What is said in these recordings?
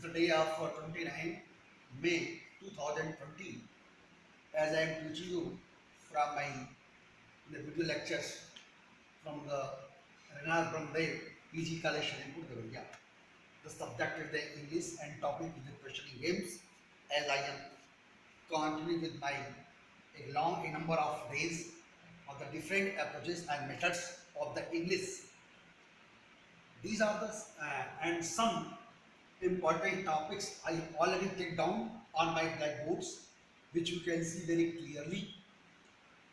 the day of 29 May 2020 as I am teaching you from my video lectures from the Renar Brahmdev PG College Shalimpur Devariya. The subject is the English and topic is the questioning games as I am continuing with my a number of days of the different approaches and methods of the English. These are the and some important topics I already take down on my blackboards, which you can see very clearly,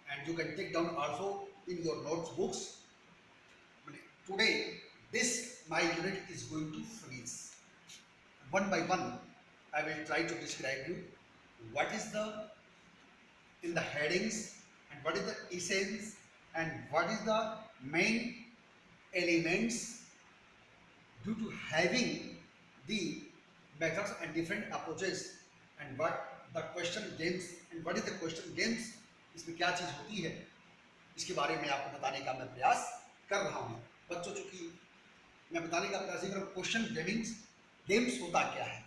and you can take down also in your notebooks. Today, this my unit is going to freeze. One by one, I will try to describe you what is the in the headings and what is the essence and what is the main elements due to having the methods and different approaches and what the question games and what is the question games इसमें क्या चीज़ होती है इसके बारे में आपको बताने का मैं प्रयास कर रहा हूँ बच्चों। चूंकि मैं बताने का प्रयास कर क्वेश्चन गेम्स होता क्या है,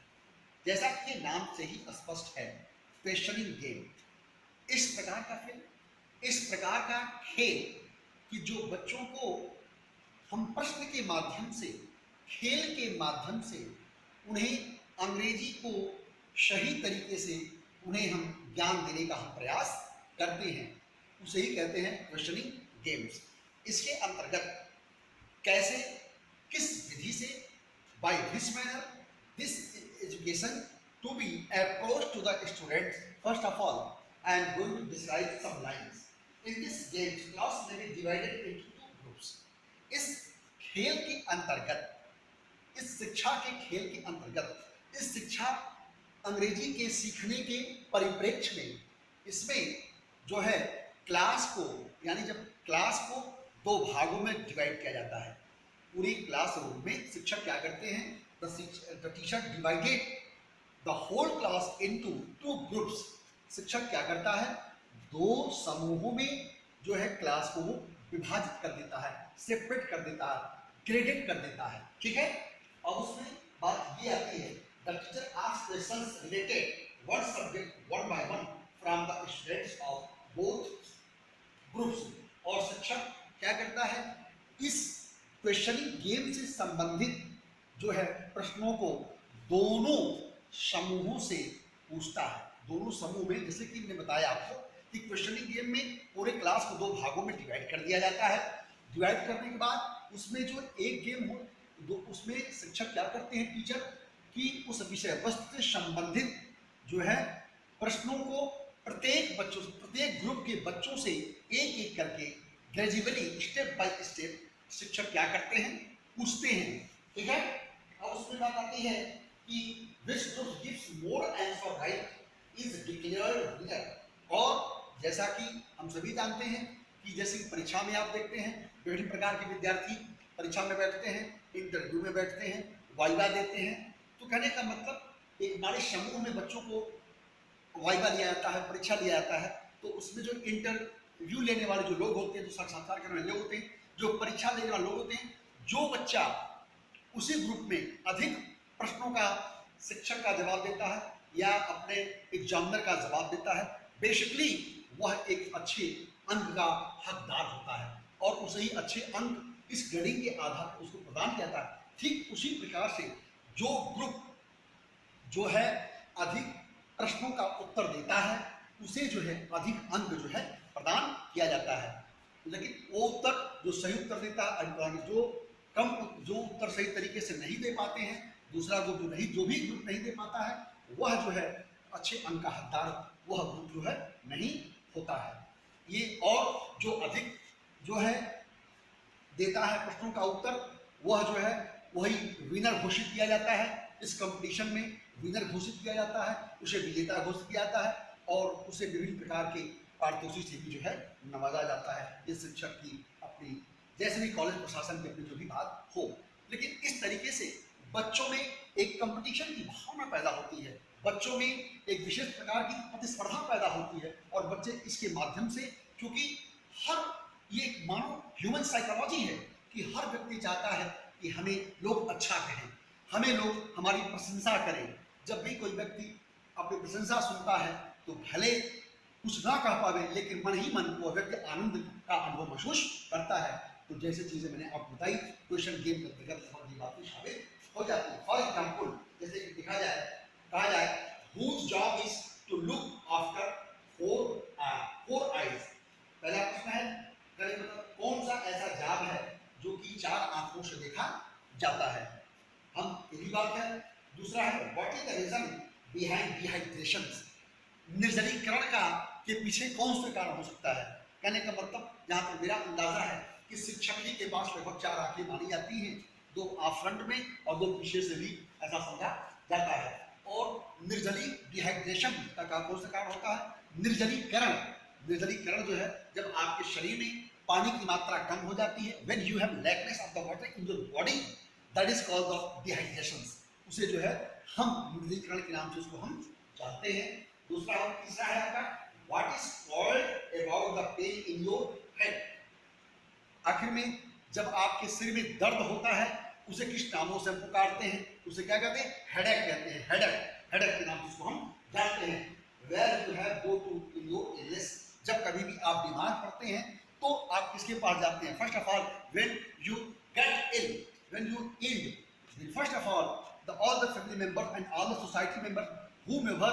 जैसा कि ये नाम से ही स्पष्ट है, क्वेश्चनिंग गेम इस प्रकार का खेल कि जो बच्चों को हम प्रश्न के माध्यम से खेल के माध्यम से उन्हें अंग्रेजी को सही तरीके से उन्हें हम ज्ञान देने का हम प्रयास करते हैं, उसे ही कहते हैं क्वेश्चनिंग गेम्स। इसके अंतर्गत कैसे किस विधि से by this manner this education to be approach to the students. First of all I am going to describe some lines in this games. Class में be divided into two groups. इस खेल के अंतर्गत इस शिक्षा के खेल के अंतर्गत इस शिक्षा अंग्रेजी के सीखने के परिप्रेक्ष्य में इसमें जो है क्लास को यानी जब क्लास को दो भागों में डिवाइड किया जाता है, पूरी क्लास रूम में शिक्षक क्या करते हैं, the teacher divided the whole class into two groups. शिक्षक क्या करता है, दो समूहों में जो है क्लास को वो विभाजित कर देता है, सेपरेट कर देता है, ग्रेडेड कर देता है। ठीक है, अब उसमें बात ये आती है the teacher asks questions related one subject one by one from the students of both groups. और शिक्षक क्या करता है, इस क्वेश्चनिंग गेम से संबंधित जो है प्रश्नों को दोनों समूहों से पूछता है। दोनों समूह में, जैसे कि मैंने बताया आपको कि क्वेश्चनिंग गेम में पूरे क्लास को दो भागों में डिवाइड कर दिया जाता है। डिवाइड करने के बाद उसमें जो एक गेम हो दो, उसमें शिक्षक क्या करते हैं टीचर कि उस विषय वस्तु से संबंधित जो है प्रश्नों को प्रत्येक ग्रुप के बच्चों से एक एक करके ग्रेजुअली स्टेप बाय स्टेप शिक्षक क्या करते हैं, पूछते हैं। ठीक है, अब उसमें बात आती है कि which group gives more answer right is declared winner. और जैसा कि हम सभी जानते हैं कि जैसे परीक्षा में आप देखते हैं विभिन्न प्रकार के विद्यार्थी परीक्षा में बैठते हैं, इंटरव्यू में बैठते हैं, वाइवा देते हैं। तो कहने का मतलब एक बड़े समूह में बच्चों को वाइवा लिया जाता है, परीक्षा लिया जाता है, तो उसमें जो इंटरव्यू लेने वाले जो लोग होते हैं, जो साक्षात्कार करने वाले लोग होते हैं, जो परीक्षा लेने वाले लोग होते हैं, जो बच्चा उसी ग्रुप में अधिक प्रश्नों का शिक्षक का जवाब देता है या अपने एग्जामिनर का जवाब देता है, बेसिकली वह एक अच्छे अंक का हकदार होता है और उसे ही अच्छे अंक इस ग्रेडिंग के आधार पर उसको प्रदान किया जाता है। ठीक उसी प्रकार से जो ग्रुप जो है अधिक प्रश्नों का उत्तर देता है उसे जो है अधिक अंक जो है प्रदान किया जाता है। लेकिन वो उत्तर जो सही उत्तर देता है, जो उत्तर सही तरीके से नहीं दे पाते हैं, दूसरा ग्रुप जो भी ग्रुप नहीं दे पाता है, वह जो है अच्छे अंक का हकदार वह ग्रुप जो है नहीं होता है। ये और जो अधिक जो है देता है प्रश्नों का उत्तर, वह जो है वही विनर घोषित किया जाता है। इस कंपटीशन में विनर घोषित किया जाता है, उसे विजेता घोषित किया जाता है और उसे विभिन्न प्रकार के पारितोषिक से भी जो है नवाजा जाता है। इस शिक्षक की अपनी जैसे भी कॉलेज प्रशासन की अपनी जो भी बात हो, लेकिन इस तरीके से बच्चों में एक कंपटीशन की भावना पैदा होती है, बच्चों में एक विशेष प्रकार की प्रतिस्पर्धा पैदा होती है और बच्चे इसके माध्यम से, क्योंकि ये मानो ह्यूमन साइकोलॉजी है कि हर व्यक्ति चाहता है कि हमें लोग अच्छा कहें, हमें लोग हमारी प्रशंसा करें। जब भी कोई व्यक्ति अपनी प्रशंसा सुनता है तो भले कुछ ना कह पावे, लेकिन मन ही मन वो व्यक्ति आनंद का अनुभव महसूस करता है। तो जैसे चीजें मैंने आपको बताई, क्वेश्चन गेम करते करते ये बातें साबित हो जाती है। फॉर एग्जाम्पल, जैसे कि देखा जाए, कहा जाए whose job is to look after four eyes। पहला प्रश्न है, मतलब कौन सा ऐसा जॉब है जो कि 4 आंखों से देखा जाता है। हम यही बात है। दूसरा है what is the reason behind dehydration. निर्जलीकरण का के पीछे कौन से कारण हो सकता है। कहने का मतलब जहां तक मेरा अंदाजा है कि शिक्षक ही के पास लगभग 4 आंखें मानी जाती हैं, 2 फ्रंट में और 2 पीछे से भी, ऐसा समझा जाता है। और निर्जली डिहाइड्रेशन का कौन सा कारण होता है। निर्जलीकरण, निर्जलीकरण जो है जब आपके शरीर में पानी की मात्रा कम हो जाती है, when you have लैकनेस of the water in your body, that is called the dehydration. उसे जो है हम निर्जलीकरण के नाम से उसको हम जानते हैं। दूसरा और तीसरा है आपका what is called about the pain in your head. आखिर में जब आपके सिर में दर्द होता है उसे किस नामों से हम पुकारते हैं, उसे क्या कहते हैं, हेडेक कहते हैं। हेडेक, हेडेक के नाम से उसको हम जानते हैं। Where you have go to in your illness, जब कभी भी आप बीमार पड़ते हैं तो आप किसके पास जाते हैं। First of all when you get ill, when you ill, first of all the all the family members and all the society members whomever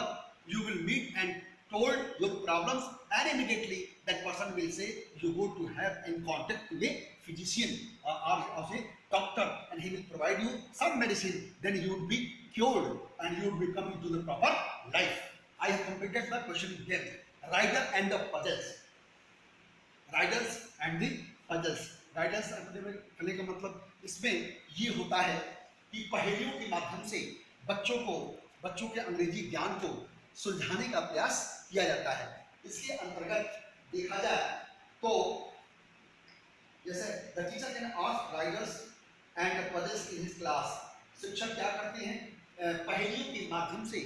you will meet and told your problems, and immediately that person will say you go to have in contact with a physician or say doctor, and he will provide you some medicine, then you will be cured and you will be coming to the proper life. I have completed the question again. Riddle and the puzzles, riddles and the puzzles। riddles करने का मतलब इसमें ये होता है कि पहेलियों के माध्यम से बच्चों के अंग्रेजी ज्ञान को सुलझाने का प्रयास किया जाता है। इसके अंतर्गत देखा जाए तो जैसे the teacher can ask Riders and puzzles in his class. शिक्षक क्या करते हैं, पहेलियों के माध्यम से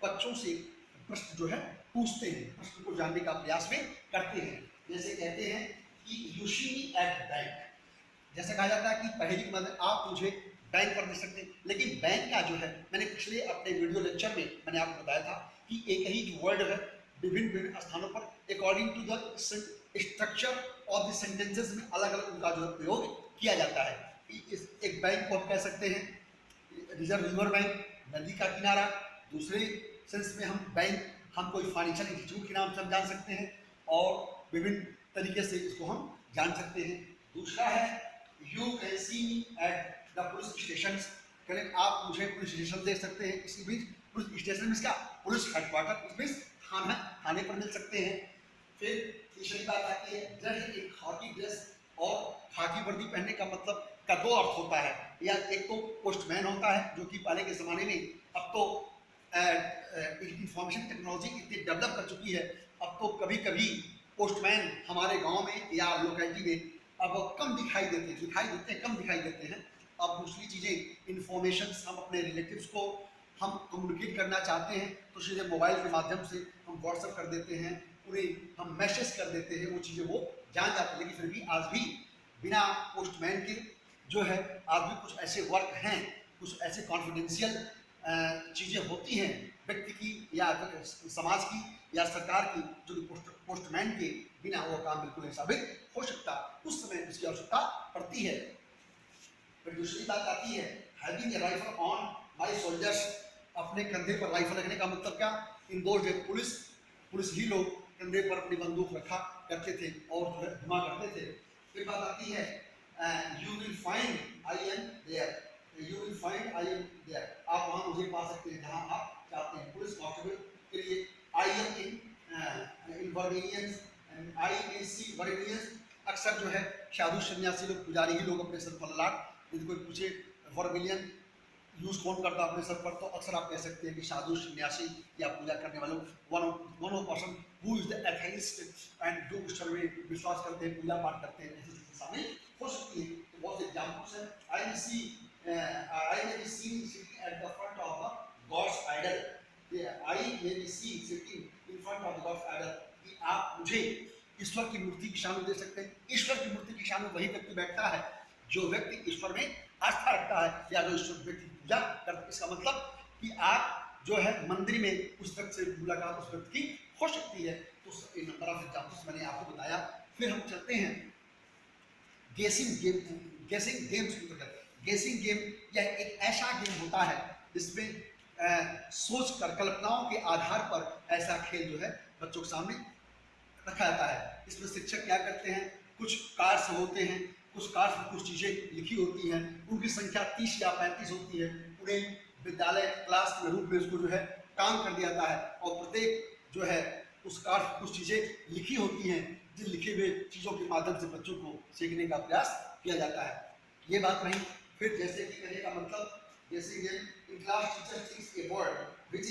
बच्चों से प्रश्न जो है पूछते हैं, प्रश्न को जानने का प्रयास में करते हैं। जैसे कहते हैं कि you see me at bank, जैसे कहा जाता है कि पहेली के मतलब आप मुझे बैंक पर दे सकते हैं, लेकिन बैंक का जो है, मैंने पिछले अपने वीडियो लेक्चर में मैंने आपको बताया था कि एक ही जो वर्ड है विभिन्न स्थानों पर according to the structure of the sentences में अलग अलग उनका जो प्रयोग किया जाता है। एक बैंक को हम कह सकते हैं रिजर्व रिवर बैंक, नदी का किनारा। दूसरे सेंस में हम बैंक हम कोई फाइनेंशियल इंस्टीट्यूट के नाम से हम जान सकते हैं और विभिन्न तरीके से इसको हम जान सकते हैं। दूसरा है you can see me at the police station, करें आप मुझे पुलिस स्टेशन देख सकते हैं। इसी बीच पुलिस स्टेशन में इसका पुलिस हेडक्वार्टर, इसमें थाने पर मिल सकते हैं। फिर तीसरी बात आती है ड्रेस इन खाकी ड्रेस, और खाकी वर्दी पहनने का मतलब का 2 अर्थ होता है। या एक तो पोस्टमैन होता है जो कि पहले के ज़माने में, अब तो इंफॉर्मेशन टेक्नोलॉजी इतनी डेवलप कर चुकी है, अब तो कभी कभी पोस्टमैन हमारे गांव में या लोकेलिटी में अब कम दिखाई देते हैं, कम दिखाई देते हैं। अब दूसरी चीज़ें इंफॉर्मेशन हम अपने रिलेटिव्स को हम कम्युनिकेट करना चाहते हैं तो सीधे मोबाइल के माध्यम से हम व्हाट्सएप कर देते हैं, उन्हें हम मैसेज कर देते हैं, वो चीज़ें वो जान जाते हैं। लेकिन फिर भी आज भी बिना पोस्टमैन के जो है आज भी कुछ ऐसे वर्क हैं, कुछ ऐसे कॉन्फिडेंशियल चीज़ें होती हैं व्यक्ति की या समाज की या सरकार की, जो पोस्टमैन के बिना वो काम बिल्कुल नहीं साबित हो सकता, उस समय उसकी आवश्यकता पड़ती है। फिर दूसरी बात आती है having a rifle on my soldiers, अपने कंधे पर राइफल रखने का मतलब क्या, इन दोज डेज पुलिस ही लोग कंधे पर अपनी बंदूक रखा करते थे और जो है घुमा करते थे। फिर बात आती है you will find I am there, you will find I am there, आप वहाँ मुझे पा सकते हैं जहाँ आप चाहते हैं। पुलिस कांस्टेबल के लिए आई एम इन वर्बेनियंस, आई ए सी वर्बेनियंस, अक्सर जो है साधु सन्यासी लोग, पुजारी ही लोग अपने सर पर ललाट, यदि कोई पूछे वर्बेनियन यूज कौन करता अपने सर पर, तो अक्सर आप कह सकते हैं कि साधु सन्यासी या पूजा करने वालों, one of person who is the atheist, and जो ईश्वर में विश्वास करते हैं, पूजा पाठ करते हैं, ऐसी चीजें शामिल हो सकती है। तो बहुत से एग्जाम्पल्स हैं। आई may be seen sitting at the front of the God's idol, I may be seen sitting in front of the God's idol, कि आप मुझे ईश्वर की मूर्ति के सामने दे सकते हैं। ईश्वर की मूर्ति के सामने वही व्यक्ति बैठता है जो व्यक्ति ईश्वर में आस्था रखता है या जो ईश्वर व्यक्ति की पूजा करता है। इसका मतलब कि आप जो है मंदिर में उस व्यक्ति से मुलाकात उस व्यक्ति की हो सकती है। तो नंबर ऑफ एग्जाम्पल्स मैंने आपको बताया। फिर हम चलते हैं गेसिंग गेम्स की तरफ। गेसिंग गेम यह एक ऐसा गेम होता है जिसमें सोच कर कल्पनाओं के आधार पर ऐसा खेल जो है बच्चों के सामने रखा जाता है। इसमें शिक्षक क्या करते हैं, कुछ कार्ड्स होते हैं, कुछ कार्ड्स में कुछ चीज़ें लिखी होती हैं, उनकी संख्या 30 या 35 होती है। उन्हें विद्यालय क्लास के रूप में उसको जो है काम कर दिया जाता है और प्रत्येक जो है उस कार्ड में कुछ चीज़ें लिखी होती हैं, जिन लिखे हुए चीज़ों के माध्यम से बच्चों को सीखने का प्रयास किया जाता है। ये बात रही। फिर जैसे कि कहने का मतलब जैसे in class teacher thinks a word which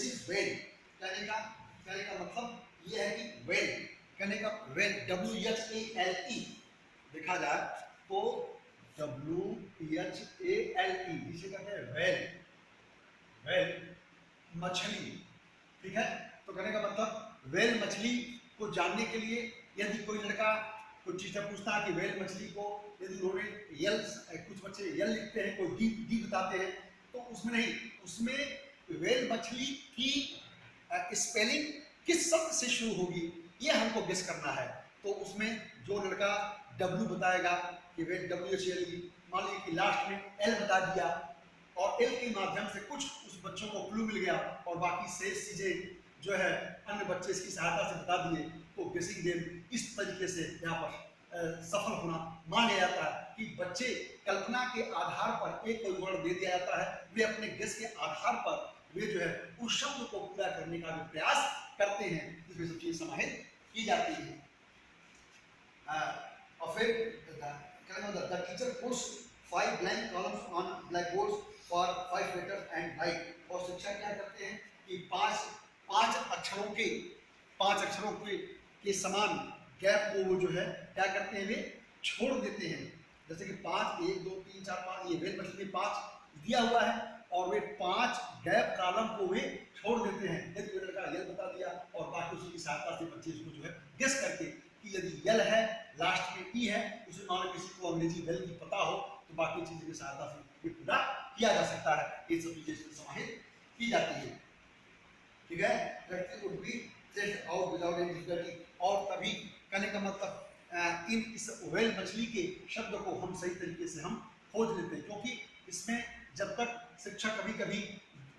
is well. कहने का मतलब ये है कि वेल, कहने का वेल WHALE देखा जाए तो WHALE जिसे कहते हैं वेल, वेल मछली, ठीक है। तो कहने का मतलब वेल मछली को जानने के लिए यदि कोई लड़का कुछ चीज़ें पूछता है कि वेल मछली को यदि उन्होंने यल, कुछ बच्चे यल लिखते हैं, कोई डी बताते हैं, तो उसमें नहीं, उसमें वेल मछली की स्पेलिंग किस शब्द से शुरू होगी ये हमको गेस करना है। तो उसमें जो लड़का W बताएगा कि वेल WHALE, मान लीजिए कि लास्ट में L बता दिया और L के माध्यम से कुछ उस बच्चों को क्लू मिल गया और बाकी शेष चीजें जो है अन्य बच्चे इसकी सहायता से बता दिए, तो गेसिंग गेम इस तरीके से यहाँ पर सफल होना मान लिया जाता है कि बच्चे कल्पना के आधार पर एक कोई वर्ड दे दिया जाता है, वे अपने गेस के आधार पर वे जो है उस शब्द को पूरा करने का भी प्रयास करते हैं, जिसमें सब चीजें समाहित की जाती है। और फिर the teacher puts 5 blank columns on blackboards for 5 letters and write। और शिक्षक क्या करते हैं कि पांच अक्षरों के समान गैप को वो जो है क्या करते हैं, वे छोड़ देते हैं। जैसे कि 5 1 2 3 4 5 ये वेल मछली में 5 दिया हुआ है और वे 5 गैप कॉलम को वे छोड़ देते हैं। यदि लड़का यल बता दिया और बाकी उसकी सहायता से बच्चे इसको जो है गेस करके कि यदि यल है लास्ट में ई है, उसे मान किसी को अंग्रेजी वेल की पता हो तो बाकी चीज़ों की सहायता से ये पूरा किया जा सकता है। ये सब चीजें इसमें समाहित की जाती है, ठीक है। और तभी कहने का मतलब इस वेल मछली के शब्द को हम सही तरीके से हम खोज लेते हैं, क्योंकि इसमें जब तक शिक्षक कभी कभी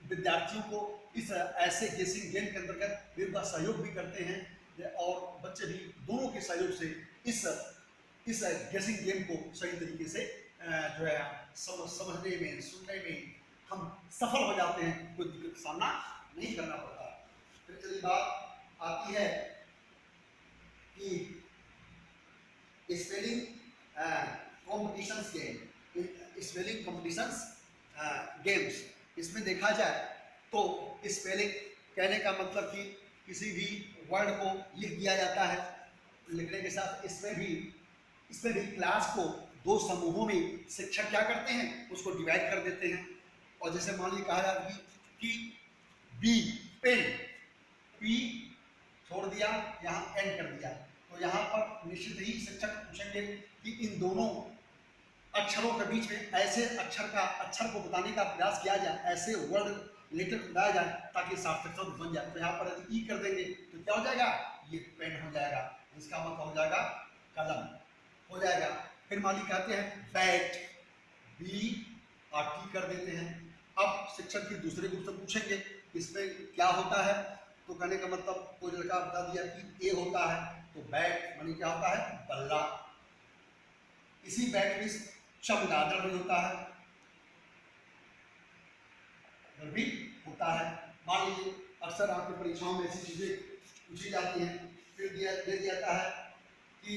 विद्यार्थियों को इस ऐसे गेसिंग गेम के अंतर्गत वे उनका सहयोग भी करते हैं और बच्चे भी दोनों के सहयोग से इस गेसिंग गेम को सही तरीके से जो है समझने में सुनने में हम सफल हो जाते हैं, कोई दिक्कत का सामना नहीं करना पड़ता। फिर चलिए बात आती है कि spelling competitions game, spelling competitions games. इसमें देखा जाए तो स्पेलिंग कहने का मतलब कि किसी भी वर्ड को लिख दिया जाता है, लिखने के साथ इसमें भी क्लास को 2 समूहों में शिक्षक क्या करते हैं, उसको डिवाइड कर देते हैं। और जैसे मान लीजिए कहा जाता है कि बी पेन, पी छोड़ दिया, यहाँ एन कर दिया, तो यहाँ पर निश्चित ही शिक्षक पूछेंगे कि इन दोनों अक्षरों के बीच में ऐसे अक्षर को बताने का प्रयास किया जाए, ऐसे वर्ड लेटर बताया जाए ताकि सार्थक शब्द बन जाए। तो यहाँ पर यदि ई कर देंगे तो क्या हो जाएगा, ये पेन हो जाएगा, इसका मतलब हो जाएगा कलम हो जाएगा। फिर मान लीजिए कहते हैं बैट, बी और टी कर देते हैं। अब शिक्षक फिर दूसरे ग्रुप से पूछेंगे इसमें क्या होता है, तो कहने का मतलब कोई लड़का बता दिया कि ए होता है, तो बैट मानी क्या होता है, बल्ला। इसी बैट में चमगादड़ भी होता है, भी होता है। मान लीजिए अक्सर आपकी परीक्षाओं में ऐसी चीजें पूछी जाती हैं, फिर दे दिया जाता है कि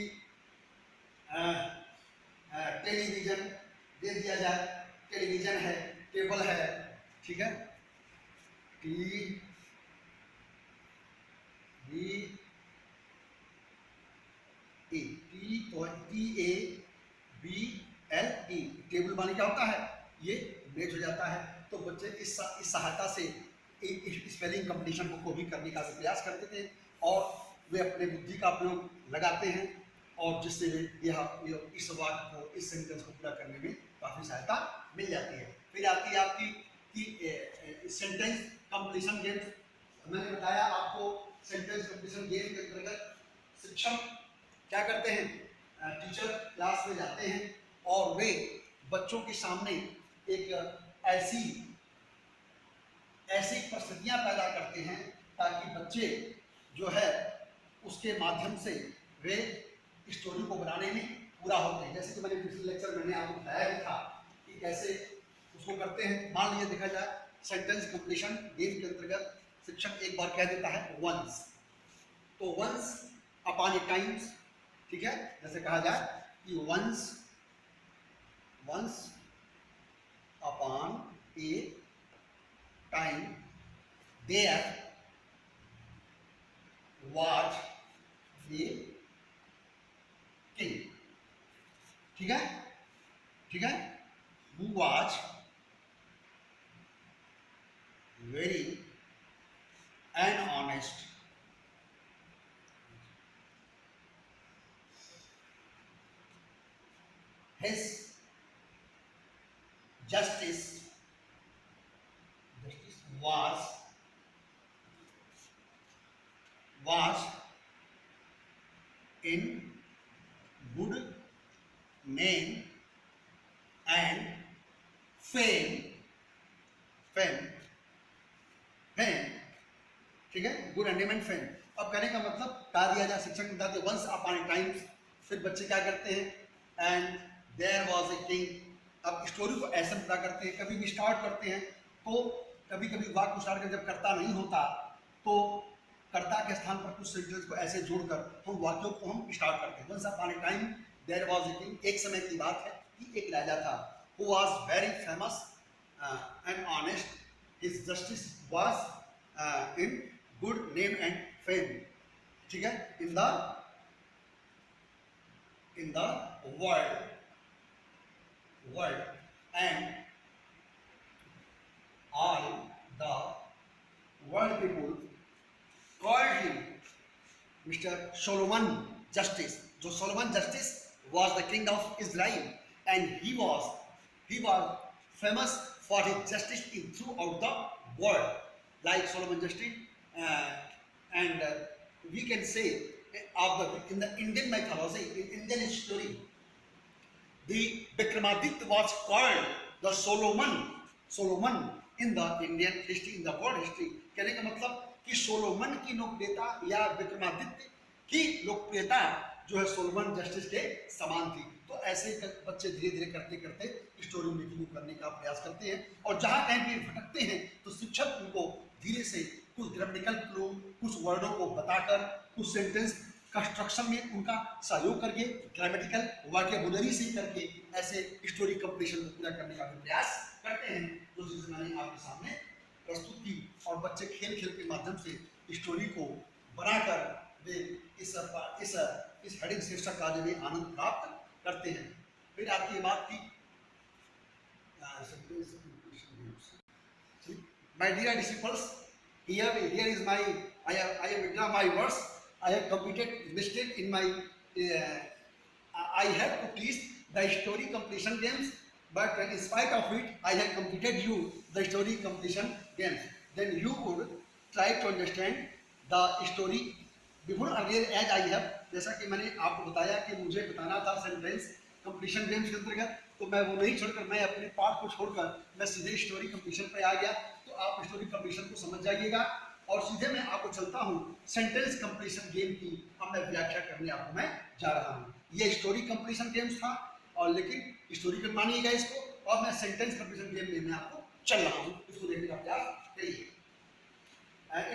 टेलीविजन दे दिया जाए, टेलीविजन है, टेबल है, ठीक है, T A B L E, table माने क्या होता है, ये मेज हो जाता है। तो बच्चे इस सहायता से स्पेलिंग कंपटीशन को भी करने का प्रयास करते थे और वे अपने बुद्धि का प्रयोग लगाते हैं और जिससे यह इस वाक्य को, इस सेंटेंस को पूरा करने में काफ़ी सहायता मिल जाती है। फिर आती है आपकी कि सेंटेंस कंप्लीशन गेम्स। मैंने बताया आपको सेंटेंस कंप्लीशन गेम के अंतर्गत शिक्षक क्या करते हैं, टीचर क्लास में जाते हैं और वे बच्चों के सामने एक ऐसी परिस्थितियां पैदा करते हैं ताकि बच्चे जो है उसके माध्यम से वे स्टोरी को बनाने में पूरा होते हैं। जैसे कि मैंने पिछले लेक्चर में आपको बताया भी था कि कैसे उसको करते हैं। मान लीजिए देखा जाए सेंटेंस कंप्लीशन गेम के अंतर्गत शिक्षक एक बार कह देता है वंस, तो वंस अपॉन ए टाइम्स, ठीक है, जैसे कहा जाए कि once upon a time there was a king, ठीक है, ठीक है, who was very and honest, his justice was in good name and fame, ठीक है, गुड नेम एंड फेम। अब कहने का मतलब बता दिया जाए, शिक्षक ने बता दिया वंस अपॉन ए टाइम्स, फिर बच्चे क्या करते हैं and there was a king. अब स्टोरी को ऐसे पूरा करते हैं, कभी भी स्टार्ट करते हैं तो कभी कभी वाक्य को स्टार्ट कर जब कर्ता नहीं होता तो कर्ता के स्थान पर कुछ सेंटेंस को ऐसे जोड़कर हम वाक्यों को हम स्टार्ट करते हैं। Once upon a time there was a king, एक समय की बात है कि एक राजा था, who was very famous and honest, his justice was in good name and fame, ठीक है, in the world and all the world people called him Mr. Solomon Justice. जो Solomon Justice was the king of Israel and he was famous for his justice in throughout the world, like Solomon Justice, and we can say in the Indian mythology, in Indian story, the Vikramaditya was called the Solomon in the Indian history, in the world history. कहने का मतलब कि Solomon की लोकप्रियता या विक्रमादित्य की लोकप्रियता जो है सोलोमन जस्टिस के समान थी। तो ऐसे बच्चे धीरे धीरे करते करते स्टोरी मेकिंग करने का प्रयास करते हैं और जहाँ कहीं भी भटकते हैं तो शिक्षक उनको धीरे से कुछ ग्रामेटिकल क्लू, कुछ वर्डों को बताकर, कुछ सेंटेंस कंस्ट्रक्शन में उनका सहयोग करके, ग्रामेटिकल वोकैबुलरी से करके ऐसे स्टोरी कंप्लीशन को पूरा करने का भी प्रयास करते हैं। जो चीज़ मैंने आपके सामने प्रस्तुत की और बच्चे खेल खेल के माध्यम से स्टोरी को बनाकर वे इस हेडिंग शीर्षक का जो है आनंद प्राप्त करते हैं। फिर आपकी बात की My dear disciples, here is my I have written my words. I have completed mistake in my I have to teach the story completion games, but in spite of it I have completed you the story completion games. Then you would try to understand the story before earlier as I have, जैसा कि मैंने आपको बताया कि मुझे बताना था sentence completion games के अंतर्गत, तो मैं वो नहीं छोड़कर मैं अपने पार्ट को छोड़कर मैं सीधे स्टोरी कंप्लीशन पे आ गया। तो आप स्टोरी कंप्लीशन को समझ जाइएगा और सीधे मैं आपको चलता हूँ सेंटेंस कंप्लीशन गेम की। अब मैं व्याख्या करने आपको मैं जा रहा हूँ। ये स्टोरी कंप्लीशन गेम्स था और लेकिन स्टोरी कर मानिएगा इसको, और मैं सेंटेंस कंप्लीशन गेम में मैं आपको चल रहा हूँ, इसको देखने का प्रयास करिए।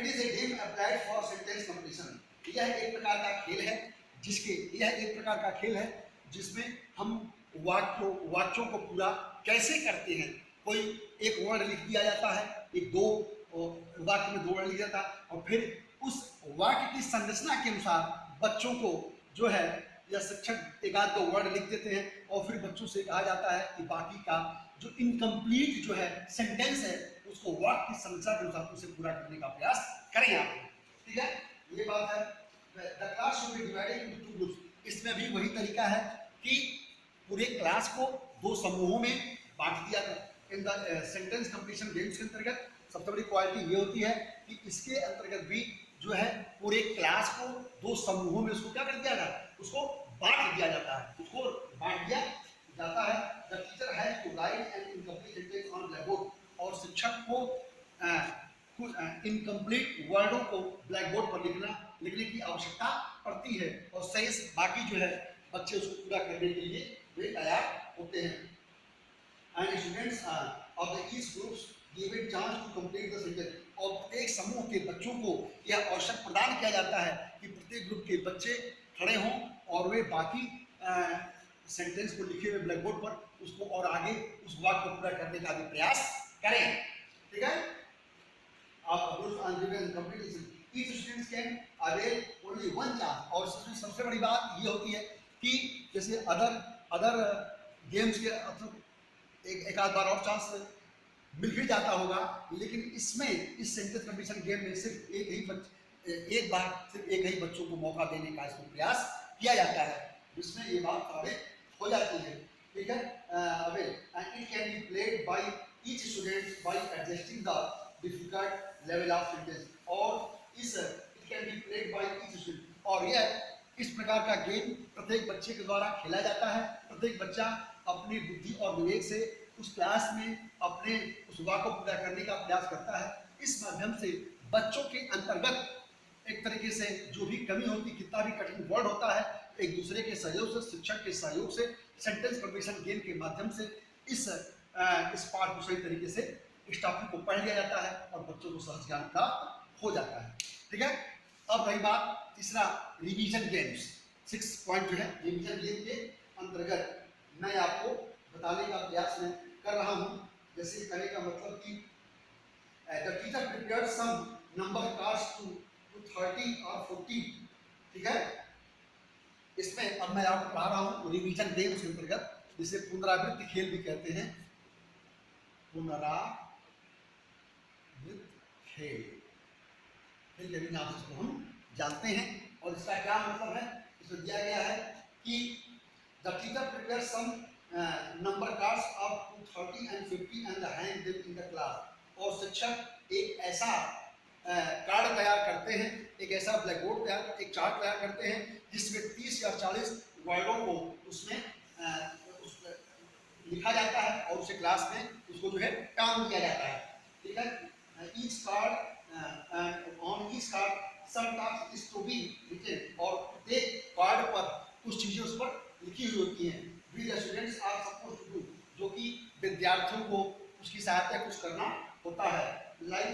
It is a game applied for sentence completion. यह एक प्रकार का खेल है जिसमें हम वाक्यों को पूरा कैसे करते हैं। कोई एक वर्ड लिख दिया जाता है, एक दो वाक्य में दो वर्ड लिख जाता है और फिर उस वाक्य की संरचना के अनुसार बच्चों को जो है या शिक्षक एक आध दो वर्ड लिख देते हैं और फिर बच्चों से कहा जाता है कि बाकी का जो इनकम्प्लीट जो है सेंटेंस है उसको वाक्य की संरचना के अनुसार उसे पूरा करने का प्रयास करें आप, ठीक है। ये बात है। The class should be divided into two groups. इसमें भी वही तरीका है कि पूरे क्लास को दो समूहों में बांट दिया था। In the sentence completion games के अंतर्गत सबसे बड़ी क्वालिटी ये होती है कि इसके अंतर्गत भी जो है पूरे क्लास को दो समूहों में उसको क्या कर दिया जाता है, उसको बांट दिया जाता है, उसको बांट दिया जाता है। The teacher has to write an incomplete sentence on black board, और शिक्षक को इनकम्प्लीट वर्डों को ब्लैक बोर्ड पर लिखने की आवश्यकता पड़ती है, और शेष बाकी जो है बच्चे उसको पूरा करने के लिए वे तैयार होते हैं। And students of the each groups given chance to complete the sentence, और प्रत्येक समूह के बच्चों को यह अवसर प्रदान किया जाता है कि प्रत्येक ग्रुप के बच्चे खड़े हों और वे बाकी सेंटेंस को लिखे हुए ब्लैक बोर्ड पर उसको और आगे उस वाक्य को पूरा करने का भी प्रयास करें। ठीक है, each student can avail only one chance, और इसमें सबसे बड़ी बात ये होती है कि जैसे अदर गेम्स के एक आध बार और चांस मिल भी जाता होगा, लेकिन इसमें इस सेंटेंस कंपटीशन गेम में सिर्फ एक बार सिर्फ एक ही बच्चों को मौका देने का इसमें प्रयास किया जाता है, जिसमें ये बात साबित हो जाती है। ठीक है, and it can be played by each student bye adjusting the difficult level of sentence, और इस it can be played by each student, और यह इस प्रकार का गेम प्रत्येक बच्चे के द्वारा खेला जाता है। प्रत्येक बच्चा अपनी बुद्धि और विवेक से उस क्लास में अपने उस वाक्य को पूरा करने का प्रयास करता है। इस माध्यम से बच्चों के अंतर्गत एक तरीके से जो भी कमी होती, कितना भी कठिन वर्ड होता है, एक दूसरे के सहयोग से, शिक्षक के सहयोग से, सेंटेंस कंपटीशन गेम के माध्यम से इस पाठ को सही तरीके से इस टॉपिक को पढ़ लिया जाता है और बच्चों को सहज ज्ञान प्राप्त हो जाता है। ठीक है, अब रही बात तीसरा रिवीजन गेम्स। 6 पॉइंट जो है रिवीजन गेम के अंतर्गत मैं आपको बताने का प्रयास में कर रहा हूं। जैसे कहने का मतलब कि the teacher prepared some number cards to 30 और 40। ठीक है, इसमें अब मैं आपको पढ़ा रहा हूं रिवीजन गेम्स के अंतर्गत, जिसे पुनरावृत्ति खेल भी कहते हैं। पुनरावृत्ति खेल के भी नाम से इसको हम जानते हैं, और इसका क्या मतलब है, इसमें दिया गया है कि the teacher prepare some number cards up to 30 and 50 and hang them in the class, और शिक्षक एक ऐसा कार्ड तैयार करते हैं, एक ऐसा ब्लैक बोर्ड तैयार, एक चार्ट तैयार करते हैं जिसमें 30 या 40 वर्डों को उसमें लिखा जाता है और उसे क्लास में उसको जो है टांग किया जाता है। ठीक है, each card on each card some task is to be written, और प्रत्येक कार्ड पर कुछ चीजें उस पर लिखी हुई होती हैं। We the students are supposed to do, जो कि विद्यार्थियों को उसकी सहायता कुछ करना होता है। Like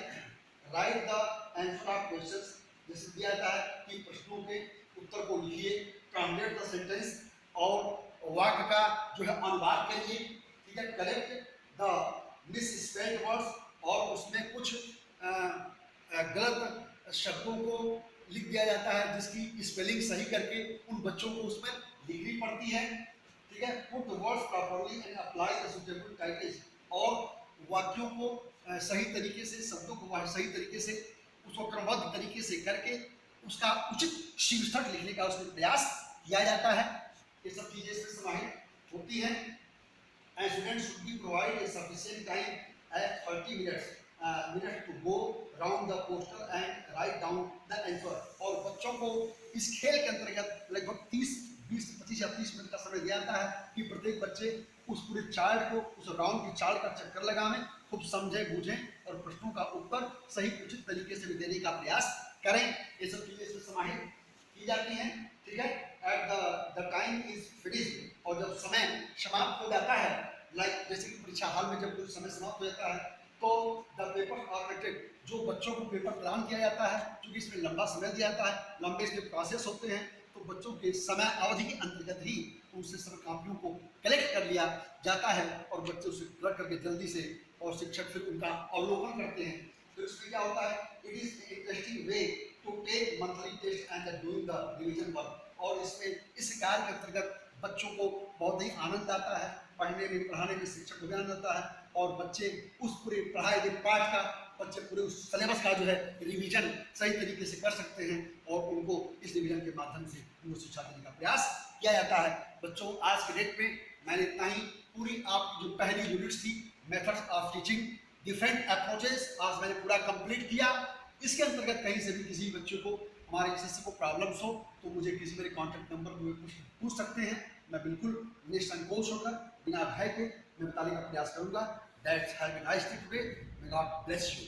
right the answer of questions, जैसे दिया जाता है कि प्रश्नों के उत्तर को लिखिए, ट्रांसलेट द सेंटेंस, और वाक्य का जो है अनुवाद करिए। ठीक है, करेक्ट द मिसस्पेल्ड वर्ड्स, और उसमें कुछ गलत शब्दों को लिख दिया जाता है जिसकी स्पेलिंग सही करके उन बच्चों को उसमें लिखनी पड़ती है। ठीक है, put the words properly and apply the suitable titles, और वाक्यों को सही तरीके से, शब्दों को सही तरीके से, उसको क्रमबद्ध तरीके से करके उसका उचित शीर्षक लिखने का उसमें प्रयास किया जाता है। ये सब चीजें इसमें समाहित होती हैं। And students should be provide a sufficient time at 30 minute to go round the poster and write down the answer, और बच्चों को इस खेल के अंतर्गत लगभग 20 या 30 मिनट का समय दिया जाता है कि प्रत्येक बच्चे उस पूरे चार्ट को, उस राउंड की चार्ट का चक्कर लगाएं, खूब समझें बूझें और प्रश्नों का उत्तर सही उचित तरीके से देने का प्रयास करें। ये सब चीजें इसमें समाहित की जाती हैं। ठीक है, at the time is finished, और जब समय समाप्त हो जाता है, लाइक जैसे कि परीक्षा हाल में जब कुछ समय समाप्त हो जाता है तो द पेपर आर कलेक्टेड, जो बच्चों को पेपर प्रदान किया जाता है, क्योंकि इसमें लंबा समय दिया जाता है, लंबे इसके प्रोसेस होते हैं, तो बच्चों के समय अवधि के अंतर्गत ही उनसे सब कापियों को कलेक्ट कर लिया जाता है और बच्चे उसे पूरा करके जल्दी से, और शिक्षक फिर उनका अवलोकन करते हैं। तो इसमें क्या होता है, it is interesting way to take monthly test and doing the revision work, और इसमें इस कार्य के अंतर्गत बच्चों को बहुत ही आनंद आता है, पढ़ने में, पढ़ाने में शिक्षक को भी आनंद आता है, और बच्चे उस पूरे पढ़ाए गए पाठ का बच्चे पूरे उस सिलेबस का जो है रिवीजन सही तरीके से कर सकते हैं और उनको इस रिवीजन के माध्यम से उनको शिक्षा देने का प्रयास किया जाता है। बच्चों, आज के डेट में मैंने इतना ही, पूरी आपकी जो पहली यूनिट्स थी methods of teaching different approaches, आज मैंने पूरा कंप्लीट किया। इसके अंतर्गत कहीं से भी किसी बच्चे को, हमारे एसएससी को प्रॉब्लम्स हो तो मुझे किसी मेरे कॉन्टैक्ट नंबर पर पूछ सकते हैं। मैं बिल्कुल निसंकोच होकर बिना भय के मैं बताने का प्रयास करूंगा। That's have a nice day today. May God bless you.